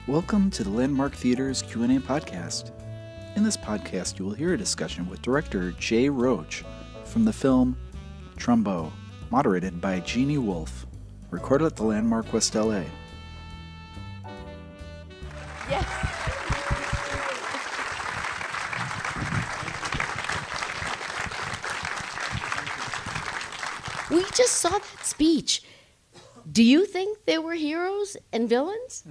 Welcome to the Landmark Theater's Q&A podcast. In this podcast, you will hear a discussion with director Jay Roach from the film Trumbo, moderated by Jeanne Wolfe, recorded at the Landmark West LA. Yes. We just saw that speech. Do you think there were heroes and villains?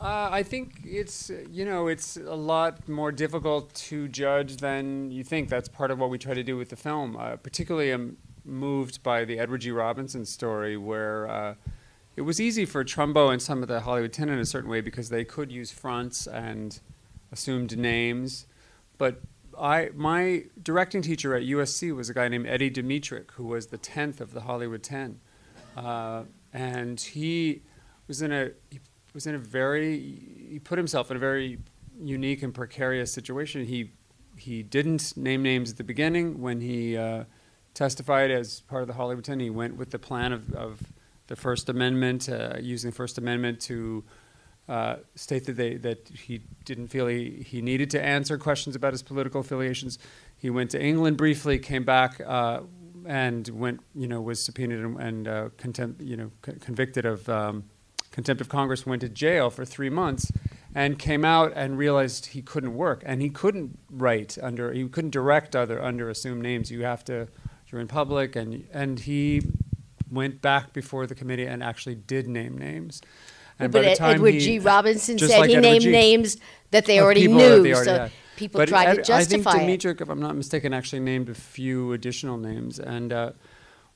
I think it's a lot more difficult to judge than you think. That's part of what we try to do with the film. Particularly, I'm moved by the Edward G. Robinson story, where it was easy for Trumbo and some of the Hollywood 10 in a certain way because they could use fronts and assumed names. But my directing teacher at USC was a guy named Eddie Dmytryk, who was the 10th of the Hollywood 10, and he put himself in a very unique and precarious situation. He didn't name names at the beginning. When he testified as part of the Hollywood 10, he went with the plan of the First Amendment, using the First Amendment to state that he didn't feel he needed to answer questions about his political affiliations. He went to England briefly, came back, and was subpoenaed and convicted of contempt of Congress, went to jail for 3 months, and came out and realized he couldn't work, and he couldn't direct under assumed names. You're in public, and he went back before the committee and actually did name names. And but Edward G. Robinson said he named names that they already knew, so people tried to justify it. I think Dmytryk, if I'm not mistaken, actually named a few additional names. And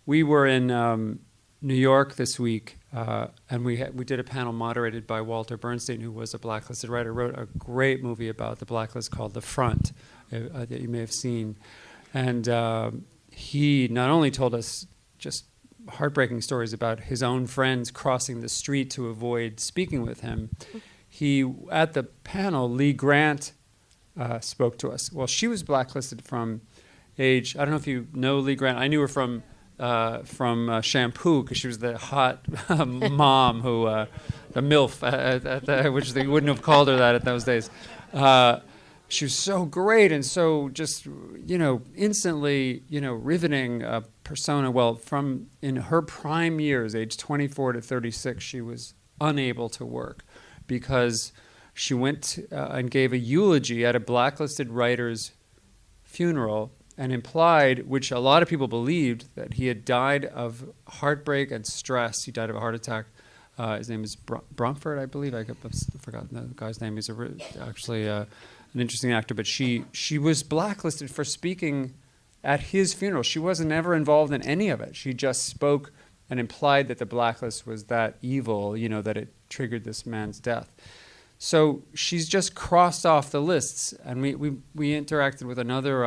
we were in New York this week, and we did a panel moderated by Walter Bernstein, who was a blacklisted writer, wrote a great movie about the blacklist called The Front, that you may have seen. And he not only told us just heartbreaking stories about his own friends crossing the street to avoid speaking with him. At the panel, Lee Grant spoke to us. Well, she was blacklisted from age, I don't know if you know Lee Grant. I knew her from Shampoo, because she was the hot mom who, the MILF, which they wouldn't have called her that at those days. She was so great and so just, instantly, riveting persona. Well, in her prime years, age 24 to 36, she was unable to work because she went and gave a eulogy at a blacklisted writer's funeral and implied, which a lot of people believed, that he had died of heartbreak and stress. He died of a heart attack. His name is Bromford, I believe. I've forgotten the guy's name. He's actually an interesting actor. But she was blacklisted for speaking at his funeral. She wasn't ever involved in any of it. She just spoke and implied that the blacklist was that evil, that it triggered this man's death. So she's just crossed off the lists. And we interacted with another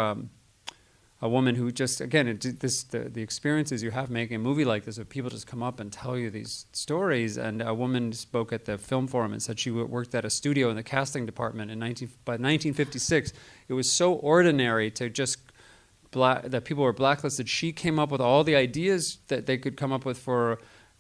a woman who just, again, the experiences you have making a movie like this, of people just come up and tell you these stories. And a woman spoke at the Film Forum and said she worked at a studio in the casting department by 1956. It was so ordinary to just that people were blacklisted. She came up with all the ideas that they could come up with for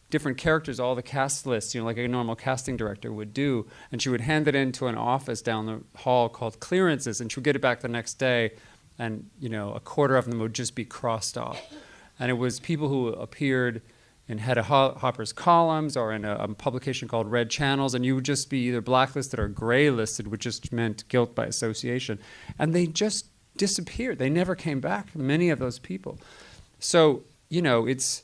different characters, all the cast lists, like a normal casting director would do. And she would hand it into an office down the hall called clearances, and she would get it back the next day. And, a quarter of them would just be crossed off. And it was people who appeared in Hedda Hopper's columns or in a publication called Red Channels, and you would just be either blacklisted or gray listed, which just meant guilt by association. And they just disappeared. They never came back, many of those people. So, it's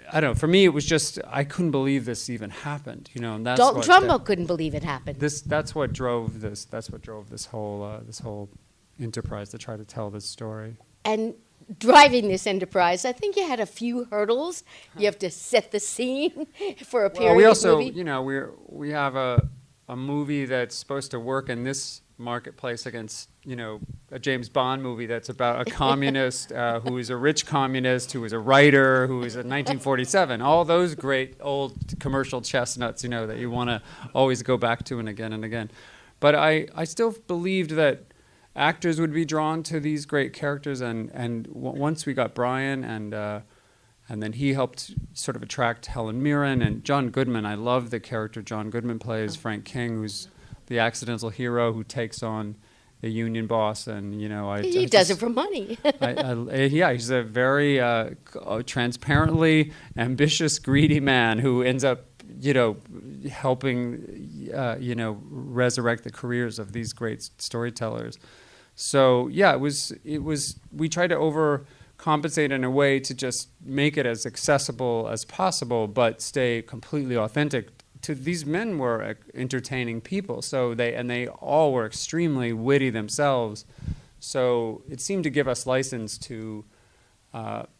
I don't know. For me, it was just, I couldn't believe this even happened. And that's Dalton Trumbo couldn't believe it happened. That's what drove this. That's what drove this whole enterprise to try to tell this story. And driving this enterprise, I think you had a few hurdles. You have to set the scene for a period. Well, we also, movie. We have a movie that's supposed to work in this marketplace against, a James Bond movie that's about a communist who is a rich communist, who is a writer, who is in 1947. All those great old commercial chestnuts, that you want to always go back to and again. But I still believed that actors would be drawn to these great characters, and once we got Bryan And then he helped sort of attract Helen Mirren and John Goodman. I love the character John Goodman plays, Frank King, who's the accidental hero who takes on a union boss. And, you know, he does it for money. yeah, he's a very transparently ambitious, greedy man who ends up, you know, helping, you know, resurrect the careers of these great storytellers. So, yeah, it was, we tried to overcompensate in a way to just make it as accessible as possible, but stay completely authentic. These men were entertaining people, so they all were extremely witty themselves. So it seemed to give us license to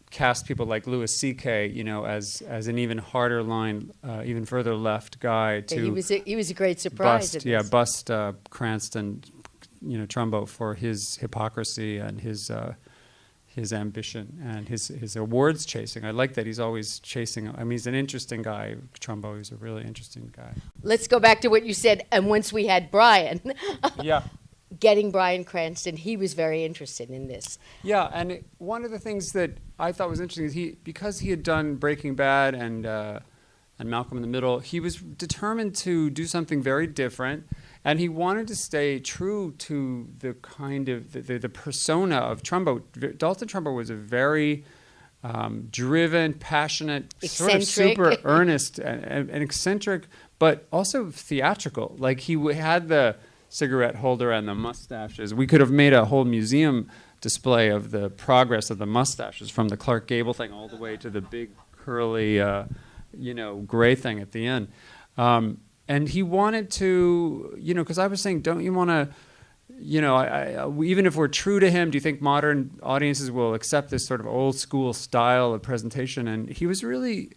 cast people like Louis C.K., you know, as an even harder line, even further left guy. He was a great surprise. Bust Cranston, you know, Trumbo for his hypocrisy and his ambition and his awards chasing. I like that he's always chasing. I mean, he's an interesting guy, Trumbo. He's a really interesting guy. Let's go back to what you said. And once we had Bryan, yeah, getting Bryan Cranston, he was very interested in this. Yeah, and one of the things that I thought was interesting is because he had done Breaking Bad and Malcolm in the Middle, he was determined to do something very different. And he wanted to stay true to the kind of the persona of Trumbo. Dalton Trumbo was a very driven, passionate, sort of super earnest and eccentric, but also theatrical. Like he had the cigarette holder and the mustaches. We could have made a whole museum display of the progress of the mustaches from the Clark Gable thing all the way to the big curly, gray thing at the end. And he wanted to, you know, because I was saying, don't you want to, you know, even if we're true to him, do you think modern audiences will accept this sort of old school style of presentation? And he was really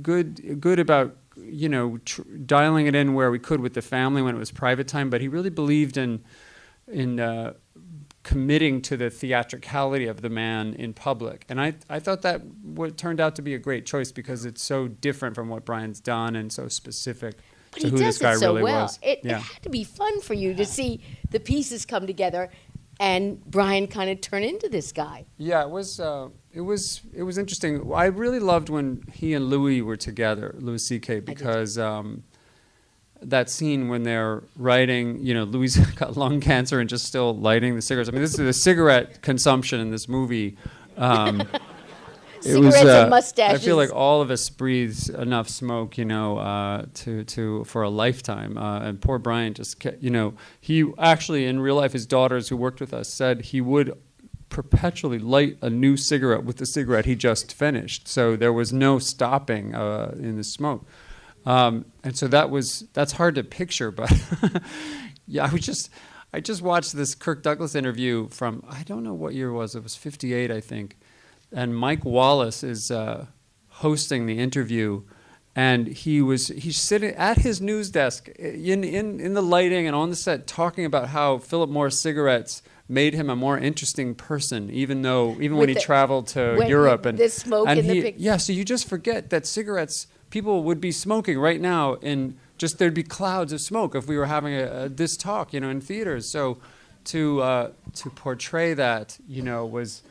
good about, you know, dialing it in where we could with the family when it was private time. But he really believed in committing to the theatricality of the man in public. And I thought that turned out to be a great choice because it's so different from what Bryan's done and so specific. But he does it so well. It had to be fun for you to see the pieces come together and Bryan kind of turn into this guy. Yeah, it was interesting. I really loved when he and Louis were together, Louis C.K., because that scene when they're writing, you know, Louis got lung cancer and just still lighting the cigarettes. I mean, this is the cigarette consumption in this movie. Cigarettes and mustaches. I feel like all of us breathes enough smoke, you know, for a lifetime. And poor Bryan just, you know, he actually in real life, his daughters who worked with us said he would perpetually light a new cigarette with the cigarette he just finished. So there was no stopping in the smoke. And so that's hard to picture, but yeah, I just watched this Kirk Douglas interview from, I don't know what year it was 58, I think. And Mike Wallace is hosting the interview, and he's sitting at his news desk in the lighting and on the set talking about how Philip Morris cigarettes made him a more interesting person, even when he traveled to Europe and the smoke and the picture. Yeah, so you just forget that cigarettes, people would be smoking right now, and just there'd be clouds of smoke if we were having this talk, you know, in theaters. So to portray that, you know, was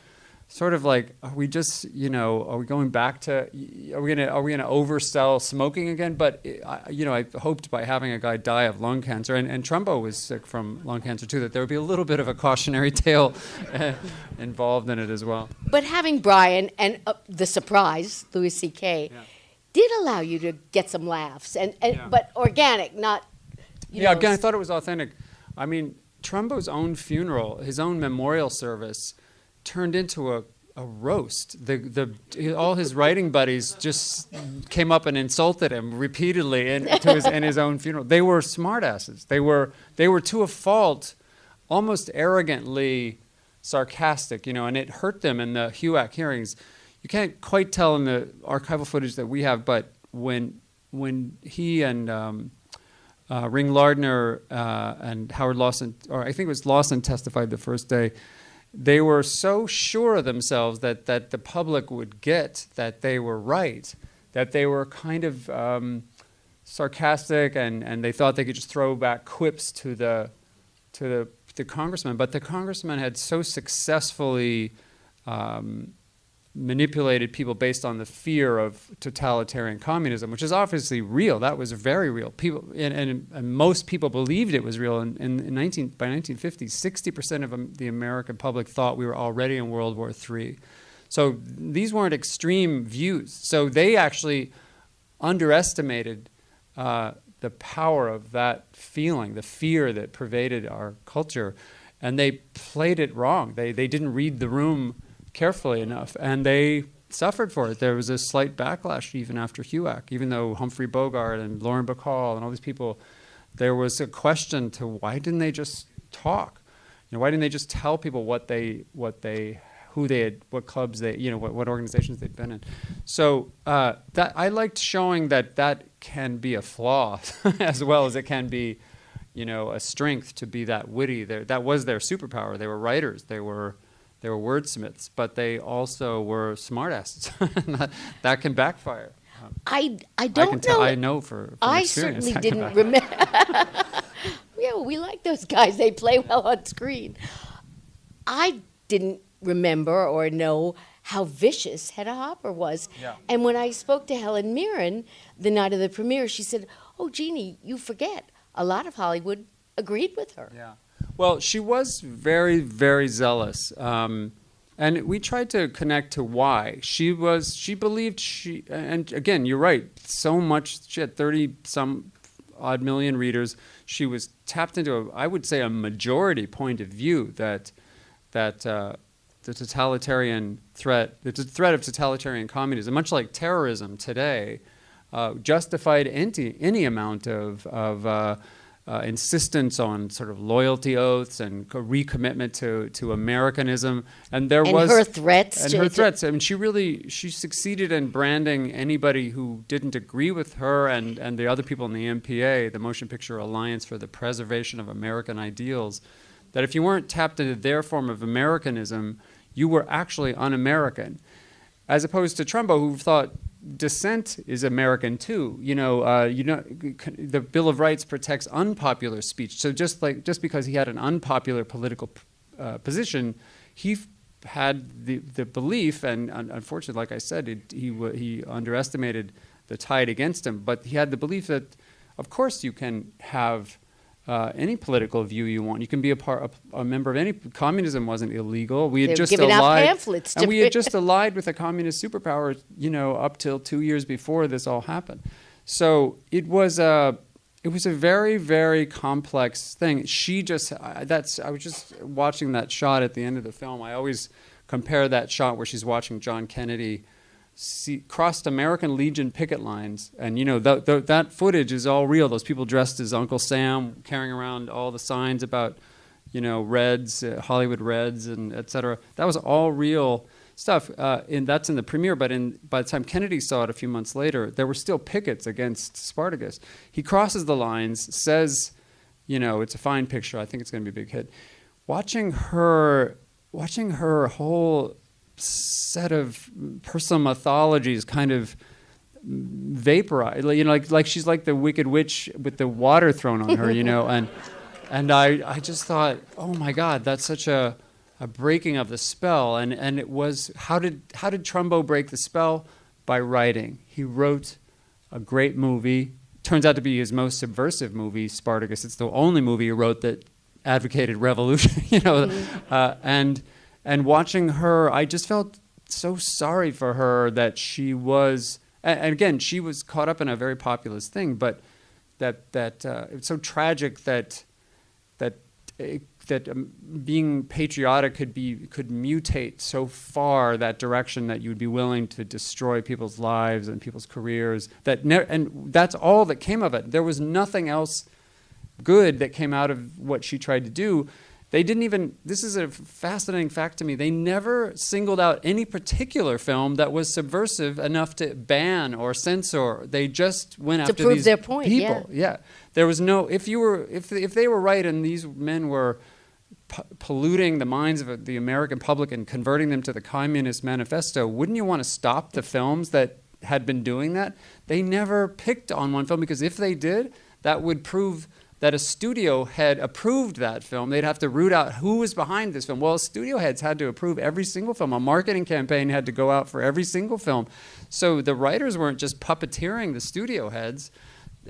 sort of like, are we going back to, are we gonna oversell smoking again? But I hoped by having a guy die of lung cancer, and Trumbo was sick from lung cancer too, that there would be a little bit of a cautionary tale involved in it as well. But having Bryan and the surprise, Louis C.K., did allow you to get some laughs, but organic, not. Again, I thought it was authentic. I mean, Trumbo's own funeral, his own memorial service, turned into a roast. All his writing buddies just came up and insulted him repeatedly in his own funeral. They were smartasses. They were to a fault, almost arrogantly sarcastic, you know, and it hurt them in the HUAC hearings. You can't quite tell in the archival footage that we have, but when he and Ring Lardner and Howard Lawson, or I think it was Lawson, testified the first day, they were so sure of themselves that the public would get that they were right, that they were kind of sarcastic and they thought they could just throw back quips to the congressman. But the congressman had so successfully manipulated people based on the fear of totalitarian communism, which is obviously real. That was very real. People and most people believed it was real. By 1950, 60% of the American public thought we were already in World War III. So these weren't extreme views. So they actually underestimated the power of that feeling, the fear that pervaded our culture, and they played it wrong. They didn't read the room carefully enough, and they suffered for it. There was a slight backlash even after HUAC, even though Humphrey Bogart and Lauren Bacall and all these people, there was a question to why didn't they just talk? Why didn't they just tell people what clubs they, what organizations they'd been in? So that I liked showing that can be a flaw as well as it can be, a strength to be that witty. That was their superpower. They were writers. They were wordsmiths, but they also were smartasses. that can backfire. I don't know. I know from I experience. certainly didn't remember. Yeah, well, we like those guys. They play well on screen. I didn't remember or know how vicious Hedda Hopper was. Yeah. And when I spoke to Helen Mirren the night of the premiere, she said, "Oh, Jeannie, you forget. A lot of Hollywood agreed with her." Yeah. Well, she was very, very zealous. And we tried to connect to why. She believed and again, you're right, so much, she had 30-some odd million readers. She was tapped into, I would say, a majority point of view that the totalitarian threat, the threat of totalitarian communism, much like terrorism today, justified any amount of insistence on sort of loyalty oaths and recommitment to Americanism, and her threats. I mean, she succeeded in branding anybody who didn't agree with her and the other people in the MPA, the Motion Picture Alliance for the Preservation of American Ideals, that if you weren't tapped into their form of Americanism, you were actually un-American, as opposed to Trumbo, who thought dissent is American too. The Bill of Rights protects unpopular speech. So just because he had an unpopular political position, he had the belief, and unfortunately, like I said, he underestimated the tide against him. But he had the belief that, of course, you can have any political view you want. You can be a member of any. Communism wasn't illegal. We had just allied, and we had just allied with a communist superpower, up till 2 years before this all happened. So it was a very, very complex thing. I was just watching that shot at the end of the film. I always compare that shot where she's watching John Kennedy crossed American Legion picket lines, and that footage is all real. Those people dressed as Uncle Sam, carrying around all the signs about, Reds, Hollywood Reds, and et cetera. That was all real stuff, and that's in the premiere. But by the time Kennedy saw it a few months later, there were still pickets against Spartacus. He crosses the lines, says, it's a fine picture. I think it's going to be a big hit. Watching her whole set of personal mythologies kind of vaporize, like she's like the Wicked Witch with the water thrown on her, and I just thought, oh my God, that's such a breaking of the spell. And it was, how did Trumbo break the spell? By writing. He wrote a great movie. Turns out to be his most subversive movie, Spartacus. It's the only movie he wrote that advocated revolution, mm-hmm. And watching her, I just felt so sorry for her that she was, and again, she was caught up in a very populist thing, but that it's so tragic that being patriotic could mutate so far that direction that you would be willing to destroy people's lives and people's careers. And that's all that came of it. There was nothing else good that came out of what she tried to do. They didn't even, this is a fascinating fact to me, they never singled out any particular film that was subversive enough to ban or censor. They just went after these their point, people. Yeah. There was no, if they were right and these men were polluting the minds of the American public and converting them to the Communist Manifesto, wouldn't you want to stop the films that had been doing that? They never picked on one film, because if they did, that would prove that a studio head approved that film. They'd have to root out who was behind this film. Well, studio heads had to approve every single film. A marketing campaign had to go out for every single film. So the writers weren't just puppeteering the studio heads.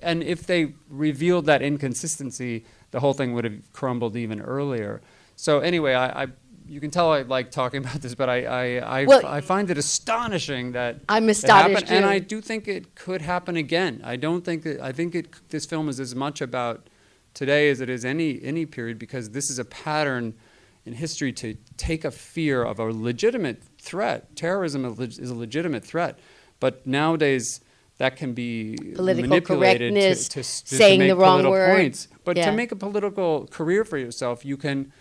And if they revealed that inconsistency, the whole thing would have crumbled even earlier. So anyway, you can tell I like talking about this, but I find it astonishing that I'm astonished it happened, and I do think it could happen again. I think this film is as much about today as it is any period, because this is a pattern in history to take a fear of a legitimate threat. Terrorism is a legitimate threat, but nowadays that can be political manipulated correctness, to saying make the wrong political word. points. But to make a political career for yourself, you can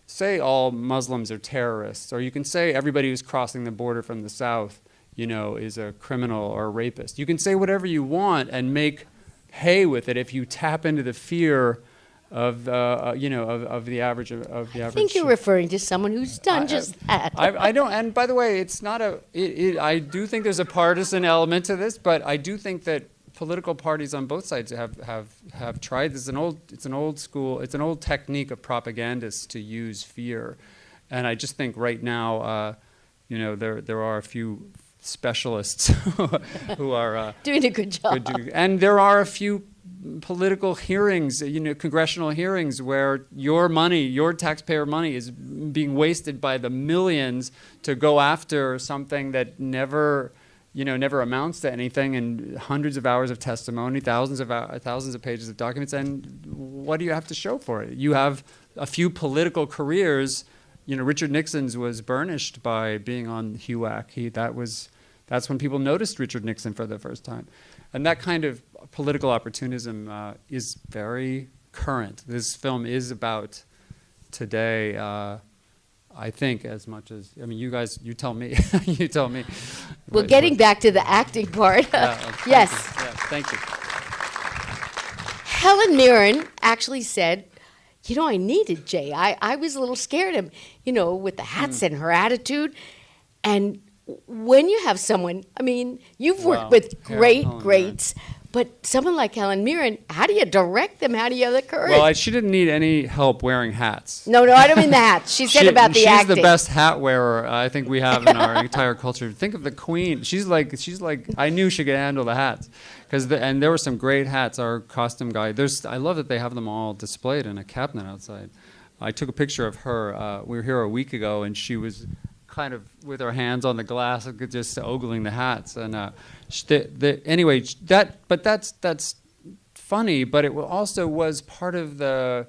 say all Muslims are terrorists, or you can say everybody who's crossing the border from the south, is a criminal or a rapist. You can say whatever you want and make hay with it if you tap into the fear of the average. I think you're referring to someone who's done just that. I don't. And by the way, it's not I do think there's a partisan element to this, but I do think that political parties on both sides have tried this. It's an old technique of propagandists to use fear, and I just think right now, there are a few specialists who are doing a good job. And there are a few political hearings, congressional hearings, where your taxpayer money is being wasted by the millions to go after something that never amounts to anything, and hundreds of hours of testimony, thousands of pages of documents, and what do you have to show for it? You have a few political careers. Richard Nixon's was burnished by being on HUAC. That's when people noticed Richard Nixon for the first time. And that kind of political opportunism is very current. This film is about today, I think, as much as, you guys, you tell me. You tell me. Well, getting back to the acting part. Yes. Thank you. Helen Mirren actually said, I needed Jay. I was a little scared of him, with the hats and her attitude. And when you have someone, you've worked with greats, but someone like Helen Mirren, how do you direct them? How do you have the courage? Well, she didn't need any help wearing hats. No, I don't mean the hats. She said about the acting. She's the best hat wearer I think we have in our entire culture. Think of the Queen. She's like. I knew she could handle the hats, and there were some great hats. Our costume guy. I love that they have them all displayed in a cabinet outside. I took a picture of her. We were here a week ago, and she was kind of with her hands on the glass, just ogling the hats, and anyway, that's funny, but it also was part of the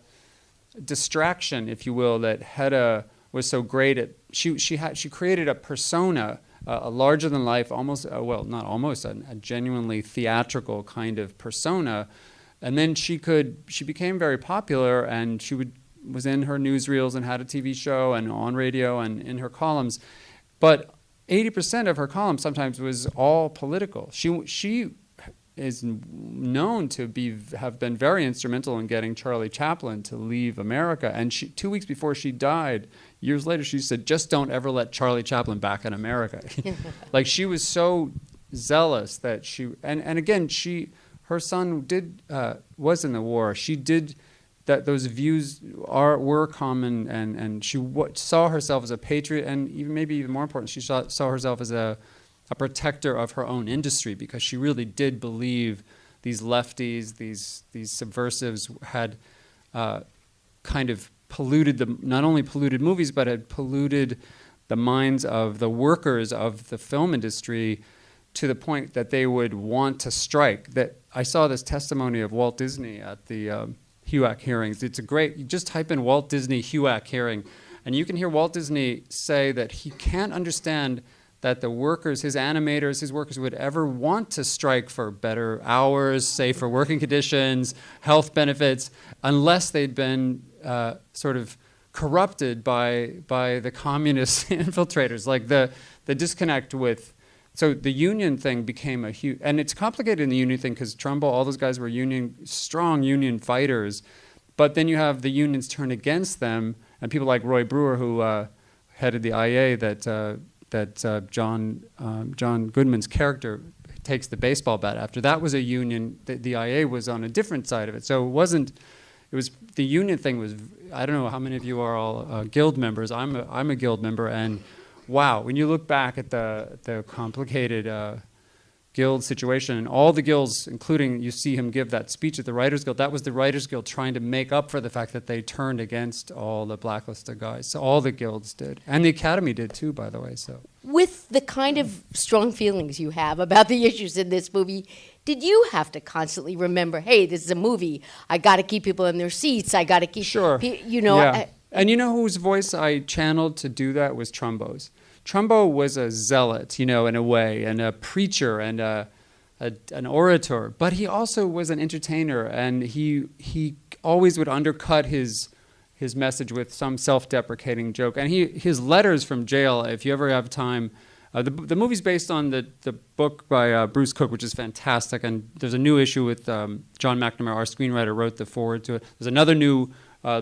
distraction, if you will, that Hedda was so great at. She created a persona, a larger than life, a genuinely theatrical kind of persona, and then she became very popular, and she was in her newsreels and had a TV show and on radio and in her columns. But 80% of her columns sometimes was all political. She is known to have been very instrumental in getting Charlie Chaplin to leave America. And 2 weeks before she died, years later, she said, "Just don't ever let Charlie Chaplin back in America." Like, she was so zealous that and again, her son was in the war. She did. That those views were common, and she saw herself as a patriot, and maybe even more important, she saw herself as a protector of her own industry, because she really did believe these lefties, these subversives had kind of not only polluted movies, but had polluted the minds of the workers of the film industry to the point that they would want to strike. That I saw this testimony of Walt Disney at the HUAC hearings. It's you just type in Walt Disney HUAC hearing, and you can hear Walt Disney say that he can't understand that the workers, his animators, his workers would ever want to strike for better hours, safer working conditions, health benefits, unless they'd been sort of corrupted by the communist infiltrators. Like the disconnect with. So the union thing became a huge, and it's complicated in the union thing because Trumbo, all those guys were strong union fighters, but then you have the unions turn against them, and people like Roy Brewer, who headed the IA, that John Goodman's character takes the baseball bat after. That was a union. The IA was on a different side of it, so it wasn't. the union thing was. I don't know how many of you are all guild members. I'm a guild member, and wow, when you look back at the complicated guild situation and all the guilds, including you see him give that speech at the Writers Guild. That was the Writers Guild trying to make up for the fact that they turned against all the blacklisted guys. So all the guilds did, and the Academy did too, by the way. So with the kind of strong feelings you have about the issues in this movie, did you have to constantly remember, hey, this is a movie. I got to keep people in their seats. I got to keep, sure. Yeah. And you know whose voice I channeled to do that was Trumbo's. Trumbo was a zealot, in a way, and a preacher and an orator. But he also was an entertainer, and he always would undercut his message with some self-deprecating joke. And his letters from jail, if you ever have time, the movie's based on the book by Bruce Cook, which is fantastic. And there's a new issue with John McNamara, our screenwriter, wrote the foreword to it. There's another new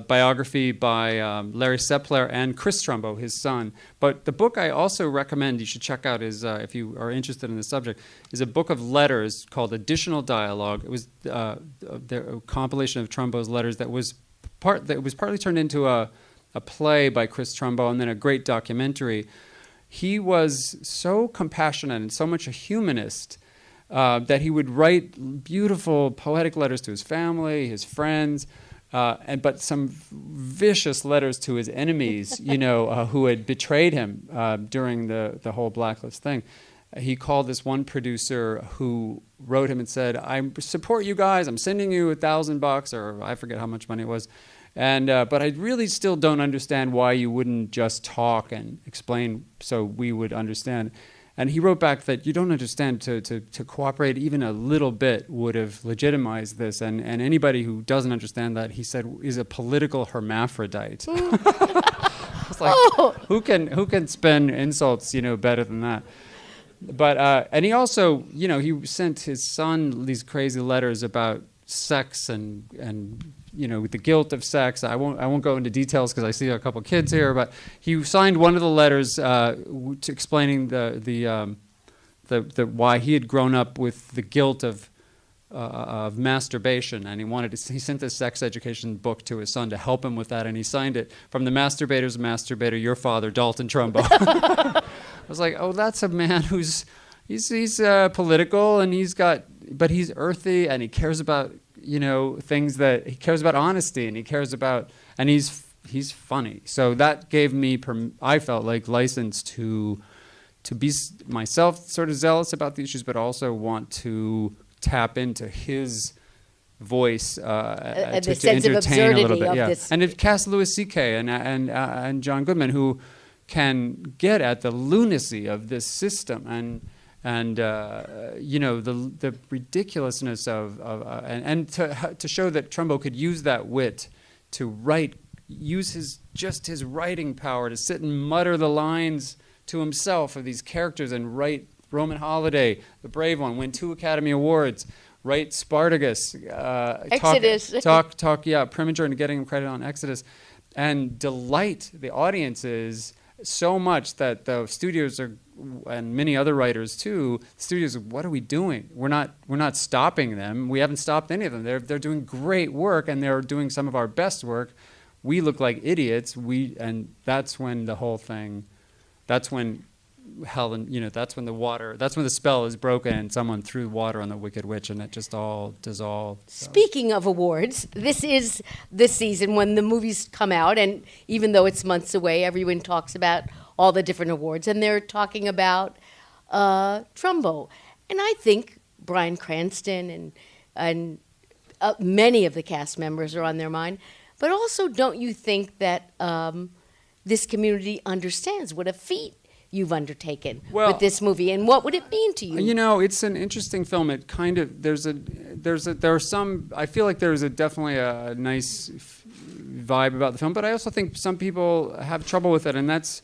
biography by Larry Sepler and Chris Trumbo, his son. But the book I also recommend you should check out is, if you are interested in the subject, is a book of letters called Additional Dialogue. It was a compilation of Trumbo's letters that was partly turned into a play by Chris Trumbo and then a great documentary. He was so compassionate and so much a humanist that he would write beautiful poetic letters to his family, his friends, but some vicious letters to his enemies, who had betrayed him during the whole blacklist thing. He called this one producer who wrote him and said, "I support you guys. I'm sending you $1,000, or I forget how much money it was, but I really still don't understand why you wouldn't just talk and explain so we would understand." And he wrote back that you don't understand, to cooperate even a little bit would have legitimized this. And anybody who doesn't understand that, he said, is a political hermaphrodite. I was like, who can spin insults, better than that? But, and he also, he sent his son these crazy letters about sex and the guilt of sex. I won't go into details because I see a couple kids here, but he signed one of the letters explaining the why he had grown up with the guilt of masturbation, and he sent this sex education book to his son to help him with that, and he signed it, "From the masturbator's masturbator, your father, Dalton Trumbo." I was like, oh, that's a man who's he's political, and but he's earthy, and he cares about things that he cares about, honesty, and he cares about, and he's funny. So that gave me I felt like license to be myself sort of zealous about the issues, but also want to tap into his voice to entertain a little bit. Yeah. And it cast Louis C.K. and John Goodman, who can get at the lunacy of this system and the ridiculousness and to show that Trumbo could use that wit to use his writing power to sit and mutter the lines to himself of these characters and write Roman Holiday, the brave one, win 2 Academy Awards, write Spartacus, Exodus, talk Preminger and getting him credit on Exodus, and delight the audiences so much that the studios and many other writers too, studios, what are we doing? We're not stopping them. We haven't stopped any of them. They're doing great work, and they're doing some of our best work. We look like idiots. And that's when the whole thing, that's when Helen, that's when the spell is broken and someone threw water on the Wicked Witch and it just all dissolved. So. Speaking of awards, this is the season when the movies come out, and even though it's months away, everyone talks about all the different awards, and they're talking about Trumbo. And I think Bryan Cranston and many of the cast members are on their mind. But also, don't you think that this community understands what a feat you've undertaken with this movie, and what would it mean to you? It's an interesting film. It kind of there are some. I feel like there's definitely a nice vibe about the film, but I also think some people have trouble with it, and that's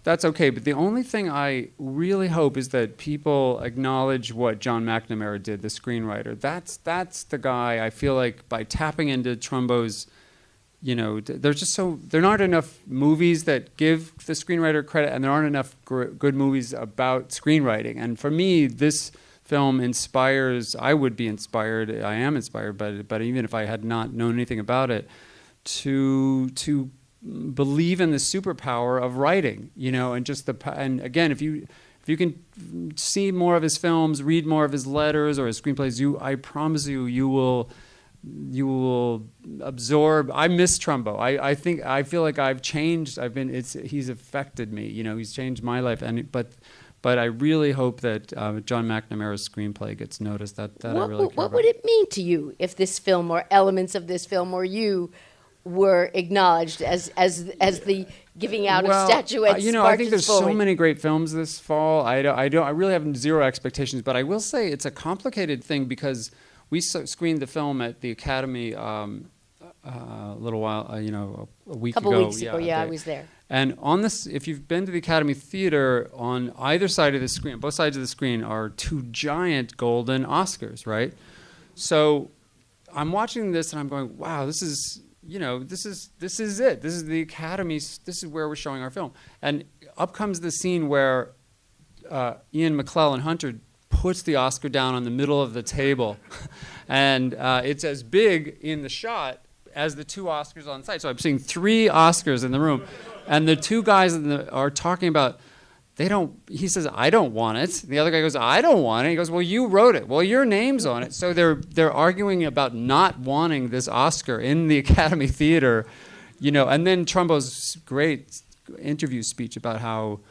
okay. But the only thing I really hope is that people acknowledge what John McNamara did, the screenwriter. That's the guy. I feel like by tapping into Trumbo's. There aren't enough movies that give the screenwriter credit, and there aren't enough good movies about screenwriting. And for me, this film inspires. I would be inspired. I am inspired, but even if I had not known anything about it, to believe in the superpower of writing, and just and again, if you can see more of his films, read more of his letters or his screenplays, I promise you will absorb. I miss Trumbo. I feel like I've changed. He's affected me. He's changed my life. But I really hope that John McNamara's screenplay gets noticed. That I really care about. What would it mean to you if this film or elements of this film or you were acknowledged as the giving out of statuettes? I think there's so many great films this fall. I really have zero expectations, but I will say it's a complicated thing because we screened the film at the Academy a little while, a week ago. A couple weeks ago, I was there. And on this, if you've been to the Academy Theater, on either side of the screen, both sides of the screen are two giant golden Oscars, right? So I'm watching this and I'm going, wow, this is it. This is the Academy's. This is where we're showing our film. And up comes the scene where Ian McClellan Hunter puts the Oscar down on the middle of the table, and it's as big in the shot as the two Oscars on site. So I'm seeing 3 Oscars in the room, and the two guys are talking about. He says, I don't want it. The other guy goes, I don't want it. He goes, well, you wrote it. Well, your name's on it. So they're arguing about not wanting this Oscar in the Academy Theater, and then Trumbo's great interview speech about how,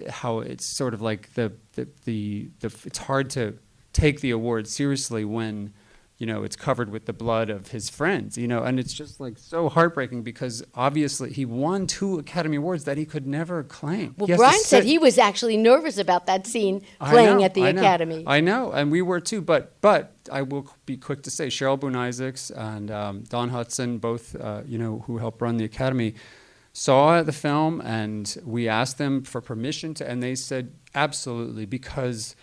how it's sort of like it's hard to take the award seriously when, it's covered with the blood of his friends, and it's just like so heartbreaking because obviously he won 2 Academy Awards that he could never claim. Well, Bryan said he was actually nervous about that scene playing at the Academy. I know, and we were too, but I will be quick to say Cheryl Boone Isaacs and Don Hudson, both, who helped run the Academy, saw the film, and we asked them for permission and they said absolutely, because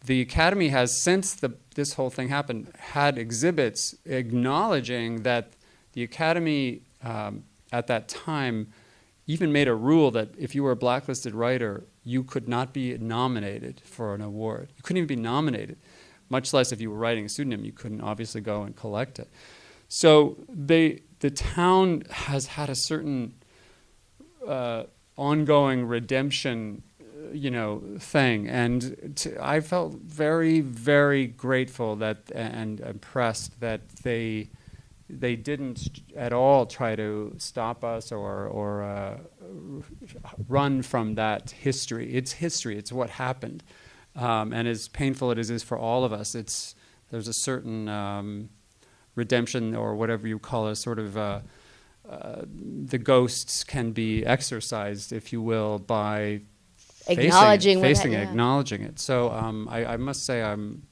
the Academy has, since this whole thing happened, had exhibits acknowledging that the Academy at that time even made a rule that if you were a blacklisted writer, you could not be nominated for an award. You couldn't even be nominated, much less if you were writing a pseudonym. You couldn't obviously go and collect it. So the town has had a certain ongoing redemption thing, and I felt very, very grateful and impressed that they didn't at all try to stop us or run from that history. It's history. It's what happened, and as painful it is for all of us, there's a certain redemption or whatever you call it, sort of. The ghosts can be exorcised, if you will, by facing it, acknowledging it. So I must say I'm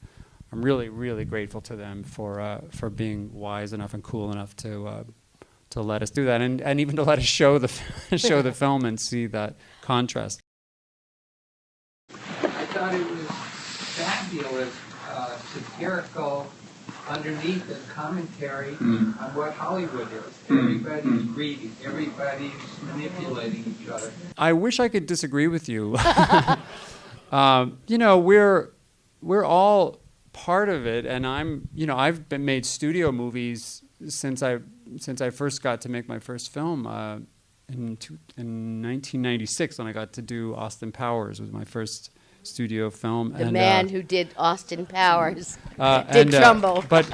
really, really grateful to them for being wise enough and cool enough to let us do that, and even to let us show the film and see that contrast. I thought it was fabulous, satirical, underneath the commentary on what Hollywood is. Everybody's greedy. Everybody's manipulating each other. I wish I could disagree with you. We're all part of it, and I've made studio movies since I first got to make my first film in 1996 when I got to do Austin Powers. Was my first studio film. The man who did Austin Powers did Trumbo. But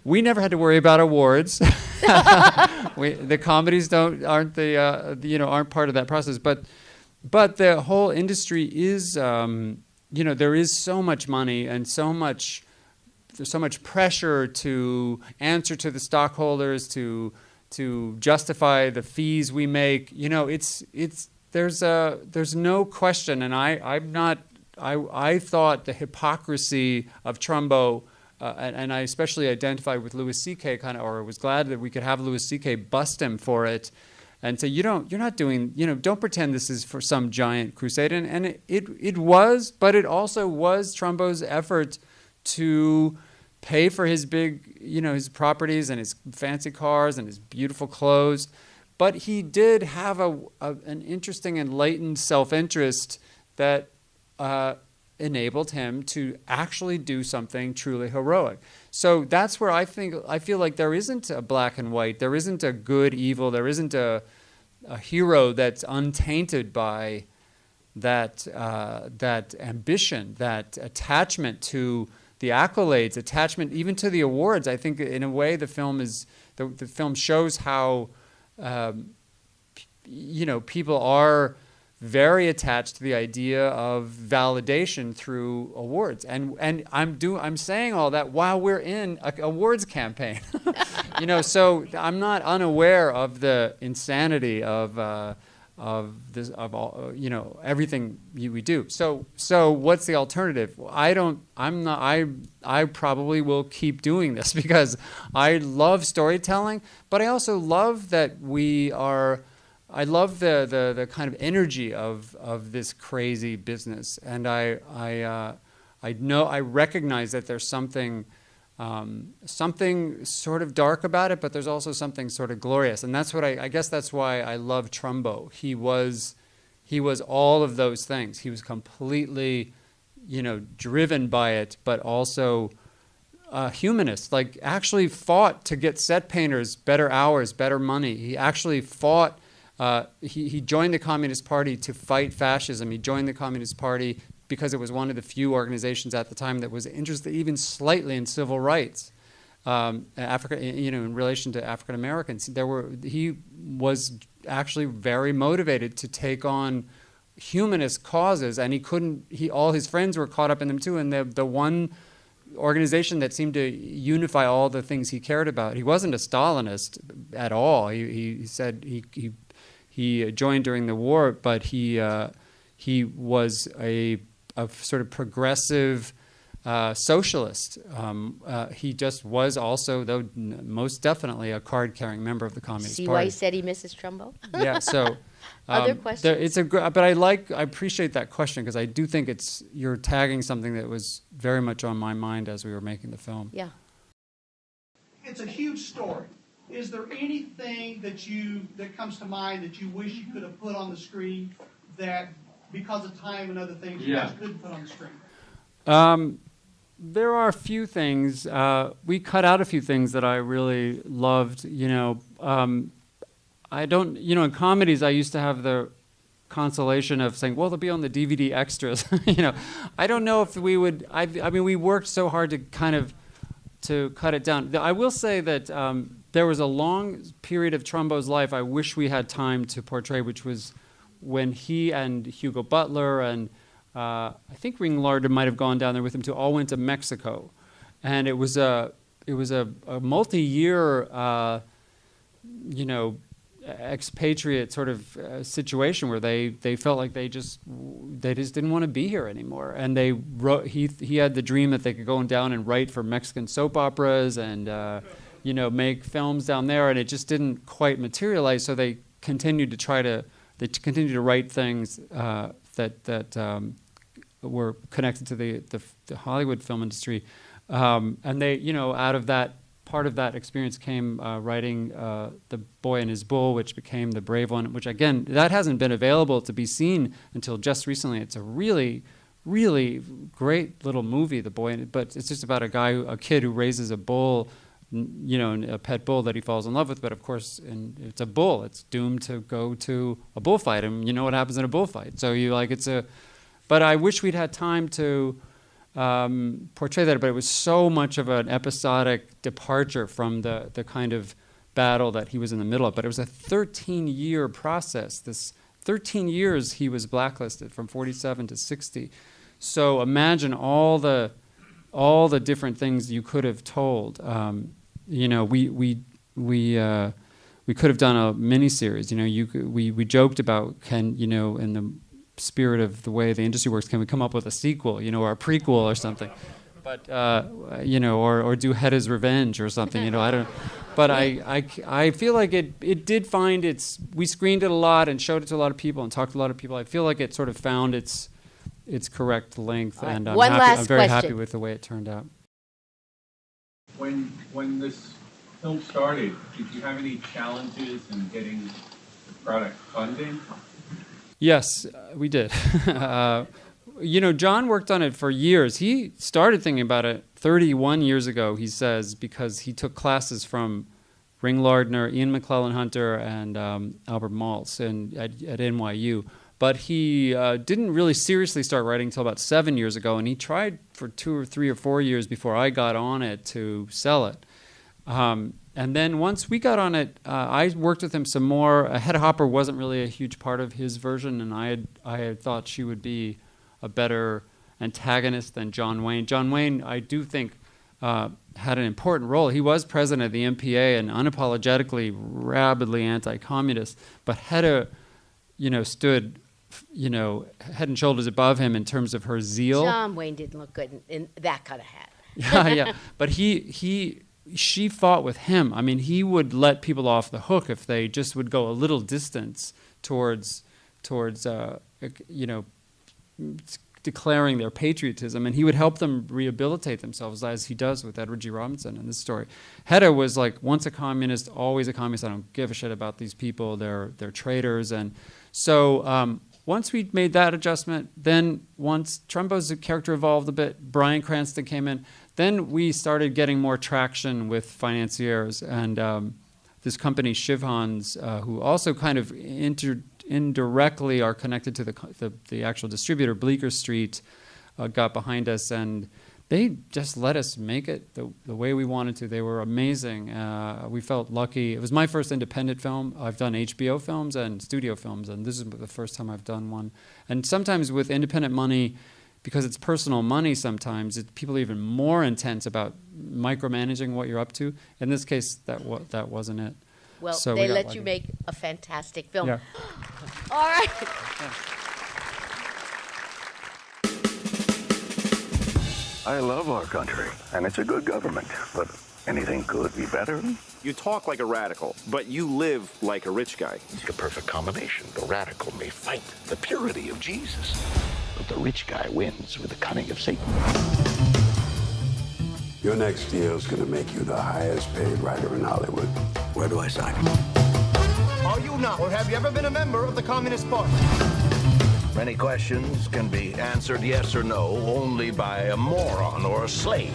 we never had to worry about awards. The comedies aren't part of that process. But the whole industry is there is so much money and there's so much pressure to answer to the stockholders to justify the fees we make. There's no question, and I thought the hypocrisy of Trumbo, and I especially identified with Louis C.K. or was glad that we could have Louis C.K. bust him for it, and say you're not doing, don't pretend this is for some giant crusade, and it was, but it also was Trumbo's effort to pay for his big, his properties and his fancy cars and his beautiful clothes. But he did have an interesting and latent self-interest that enabled him to actually do something truly heroic. So that's where I feel like there isn't a black and white, there isn't a good, evil, there isn't a hero that's untainted by that ambition, that attachment to the accolades, attachment even to the awards. I think in a way the film shows how people are very attached to the idea of validation through awards, and I'm saying all that while we're in an awards campaign, So I'm not unaware of the insanity of this, of all, everything we do. So what's the alternative? I probably will keep doing this because I love storytelling, but I also love that I love the kind of energy of this crazy business, and I recognize that there's something sort of dark about it, but there's also something sort of glorious, and that's what I guess that's why I love Trumbo. He was all of those things. He was completely, driven by it, but also a humanist. Like actually fought to get set painters better hours, better money. He actually fought. He joined the Communist Party to fight fascism. He joined the Communist Party because it was one of the few organizations at the time that was interested even slightly in civil rights, Africa, in relation to African Americans. He was actually very motivated to take on humanist causes, and all his friends were caught up in them too. And the one organization that seemed to unify all the things he cared about. He wasn't a Stalinist at all. He said he joined during the war, but he was a sort of progressive socialist. He just was also, though most definitely, a card-carrying member of the Communist Party. See why he said he misses Trumbo? Yeah. So other questions? But I appreciate that question because I do think you're tagging something that was very much on my mind as we were making the film. Yeah. It's a huge story. Is there anything that comes to mind that you wish you could have put on the screen that, because of time and other things, you just couldn't put on the screen? There are a few things. We cut out a few things that I really loved. I don't. In comedies, I used to have the consolation of saying, "Well, they'll be on the DVD extras." I don't know if we would. I mean, we worked so hard to cut it down. I will say that there was a long period of Trumbo's life I wish we had time to portray, which was when he and Hugo Butler and I think Ring Lardner might have gone down there with him too, all went to Mexico, and it was a multi-year expatriate sort of situation where they felt like they just didn't want to be here anymore, and they wrote. He had the dream that they could go down and write for Mexican soap operas and make films down there, and it just didn't quite materialize. So they continued to write things that were connected to the Hollywood film industry, and they out of that. Part of that experience came writing The Boy and His Bull, which became The Brave One, which, again, that hasn't been available to be seen until just recently. It's a really, really great little movie, The Boy, but it's just about a kid who raises a bull, a pet bull that he falls in love with, but of course, it's a bull. It's doomed to go to a bullfight, and you know what happens in a bullfight. So but I wish we'd had time to portray that, but it was so much of an episodic departure from the kind of battle that he was in the middle of. But it was a 13-year process. This 13 years he was blacklisted from 47 to 60. So imagine all the different things you could have told. We could have done a miniseries. We joked about in the spirit of the way the industry works, can we come up with a sequel, or a prequel or something? But or do Hedda's Revenge or something, I don't. But I feel like it did find we screened it a lot and showed it to a lot of people and talked to a lot of people. I feel like it sort of found its correct length, right. And I'm very happy with the way it turned out. When this film started, did you have any challenges in getting the product funding? Yes, we did. John worked on it for years. He started thinking about it 31 years ago, he says, because he took classes from Ring Lardner, Ian McClellan Hunter, and Albert Maltz at NYU. But he didn't really seriously start writing until about 7 years ago, and he tried for 2 or 3 or 4 years before I got on it to sell it. And then once we got on it, I worked with him some more. Hedda Hopper wasn't really a huge part of his version, and I had thought she would be a better antagonist than John Wayne. John Wayne, I do think, had an important role. He was president of the MPA and unapologetically, rabidly anti-communist. But Hedda, stood, head and shoulders above him in terms of her zeal. John Wayne didn't look good in that kind of hat. Yeah. But she fought with him. I mean, he would let people off the hook if they just would go a little distance towards declaring their patriotism, and he would help them rehabilitate themselves, as he does with Edward G. Robinson in this story. Hedda was like once a communist, always a communist. I don't give a shit about these people. They're traitors. And so once we made that adjustment, then once Trumbo's character evolved a bit, Bryan Cranston came in, then we started getting more traction with financiers and this company Shivhans, who also kind of indirectly are connected to the actual distributor. Bleecker Street got behind us, and they just let us make it the way we wanted to. They were amazing. We felt lucky. It was my first independent film. I've done HBO films and studio films, and this is the first time I've done one. And sometimes with independent money, because it's personal money sometimes, people are even more intense about micromanaging what you're up to. In this case, that wasn't it. Well, So they we got let lucky. you make a fantastic film. Yeah. All right. I love our country, and it's a good government, but anything could be better. You talk like a radical, but you live like a rich guy. It's the perfect combination. The radical may fight the purity of Jesus, but the rich guy wins with the cunning of Satan. Your next deal is going to make you the highest paid writer in Hollywood. Where do I sign? Are you not, or have you ever been a member of the Communist Party? Many questions can be answered yes or no only by a moron or a slave.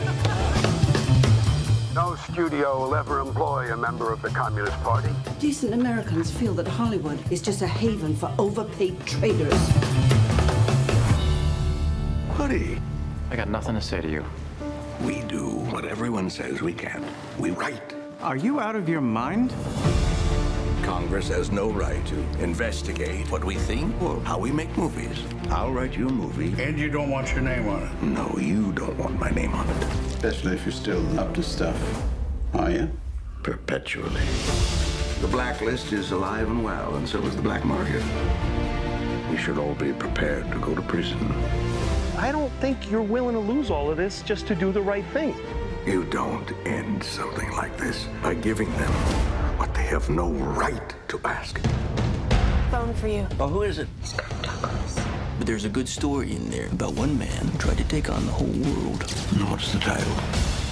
No studio will ever employ a member of the Communist Party. Decent Americans feel that Hollywood is just a haven for overpaid traders. Buddy, I got nothing to say to you. we do what everyone says we can't. We write. Are you out of your mind? Congress has no right to investigate what we think or how we make movies. I'll write you a movie. And you don't want your name on it. No, you don't want my name on it. Especially if you're still up to stuff. Are you? Perpetually. The blacklist is alive and well, and so is the black market. We should all be prepared to go to prison. I don't think you're willing to lose all of this just to do the right thing. You don't end something like this by giving them what they have no right to ask. Phone for you. Oh, who is it? But there's a good story in there about one man who tried to take on the whole world. And what's the title?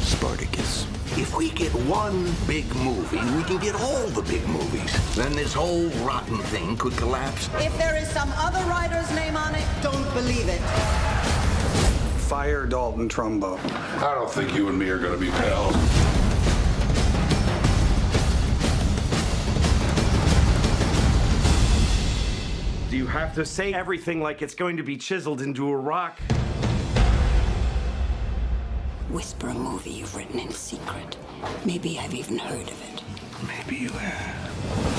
Spartacus. If we get one big movie, we can get all the big movies. Then this whole rotten thing could collapse. If there is some other writer's name on it, don't believe it. Fire Dalton Trumbo. I don't think you and me are going to be pals. Do you have to say everything like it's going to be chiseled into a rock? Whisper a movie you've written in secret. Maybe I've even heard of it. Maybe you have.